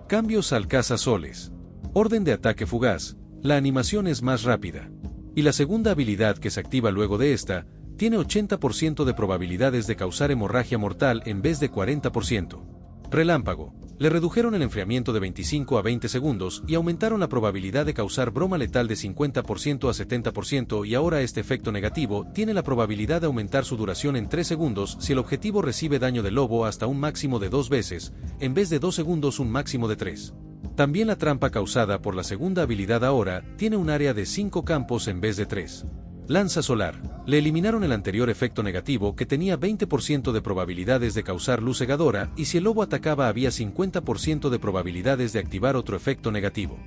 Cambios al cazasoles. Orden de ataque fugaz. La animación es más rápida. Y la segunda habilidad que se activa luego de esta, tiene 80% de probabilidades de causar hemorragia mortal en vez de 40%. Relámpago. Le redujeron el enfriamiento de 25 a 20 segundos y aumentaron la probabilidad de causar broma letal de 50% a 70% y ahora este efecto negativo tiene la probabilidad de aumentar su duración en 3 segundos si el objetivo recibe daño de lobo hasta un máximo de 2 veces, en vez de 2 segundos un máximo de 3. También la trampa causada por la segunda habilidad ahora tiene un área de 5 campos en vez de 3. Lanza solar. Le eliminaron el anterior efecto negativo que tenía 20% de probabilidades de causar luz cegadora y si el lobo atacaba había 50% de probabilidades de activar otro efecto negativo.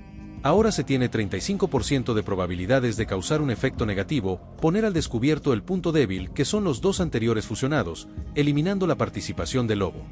Ahora se tiene 35% de probabilidades de causar un efecto negativo, poner al descubierto el punto débil que son los dos anteriores fusionados, eliminando la participación del lobo.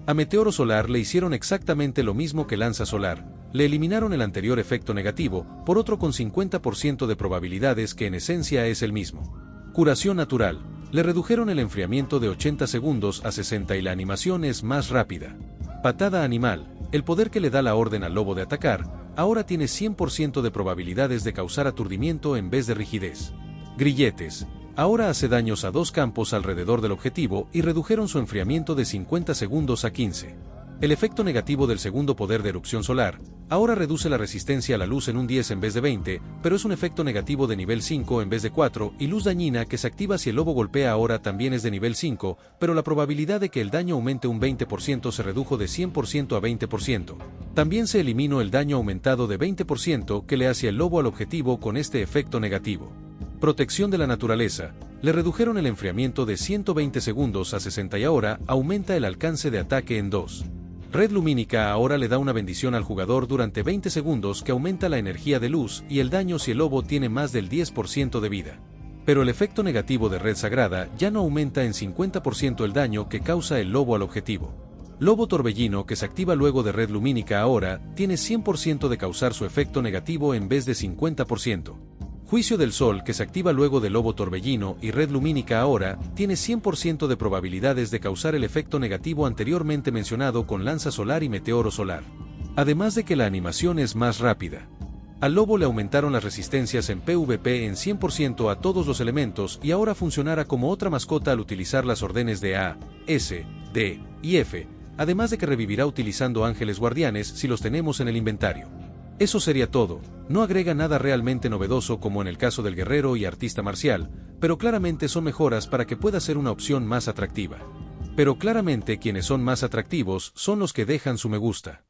A Meteoro Solar le hicieron exactamente lo mismo que Lanza Solar, le eliminaron el anterior efecto negativo, por otro con 50% de probabilidades que en esencia es el mismo. Curación natural, le redujeron el enfriamiento de 80 segundos a 60 y la animación es más rápida. Patada animal, el poder que le da la orden al lobo de atacar, ahora tiene 100% de probabilidades de causar aturdimiento en vez de rigidez. Grilletes. Ahora hace daños a 2 campos alrededor del objetivo y redujeron su enfriamiento de 50 segundos a 15. El efecto negativo del segundo poder de erupción solar, ahora reduce la resistencia a la luz en un 10 en vez de 20, pero es un efecto negativo de nivel 5 en vez de 4 y luz dañina que se activa si el lobo golpea ahora también es de nivel 5, pero la probabilidad de que el daño aumente un 20% se redujo de 100% a 20%. También se eliminó el daño aumentado de 20% que le hace el lobo al objetivo con este efecto negativo. Protección de la naturaleza. Le redujeron el enfriamiento de 120 segundos a 60 y ahora aumenta el alcance de ataque en 2. Red lumínica ahora le da una bendición al jugador durante 20 segundos que aumenta la energía de luz y el daño si el lobo tiene más del 10% de vida. Pero el efecto negativo de red sagrada ya no aumenta en 50% el daño que causa el lobo al objetivo. Lobo torbellino que se activa luego de red lumínica ahora tiene 100% de causar su efecto negativo en vez de 50%. Juicio del Sol que se activa luego de Lobo Torbellino y Red Lumínica ahora, tiene 100% de probabilidades de causar el efecto negativo anteriormente mencionado con Lanza Solar y Meteoro Solar. Además de que la animación es más rápida. Al lobo le aumentaron las resistencias en PvP en 100% a todos los elementos y ahora funcionará como otra mascota al utilizar las órdenes de A, S, D y F, además de que revivirá utilizando ángeles guardianes si los tenemos en el inventario. Eso sería todo, no agrega nada realmente novedoso como en el caso del guerrero y artista marcial, pero claramente son mejoras para que pueda ser una opción más atractiva. Pero claramente quienes son más atractivos son los que dejan su me gusta.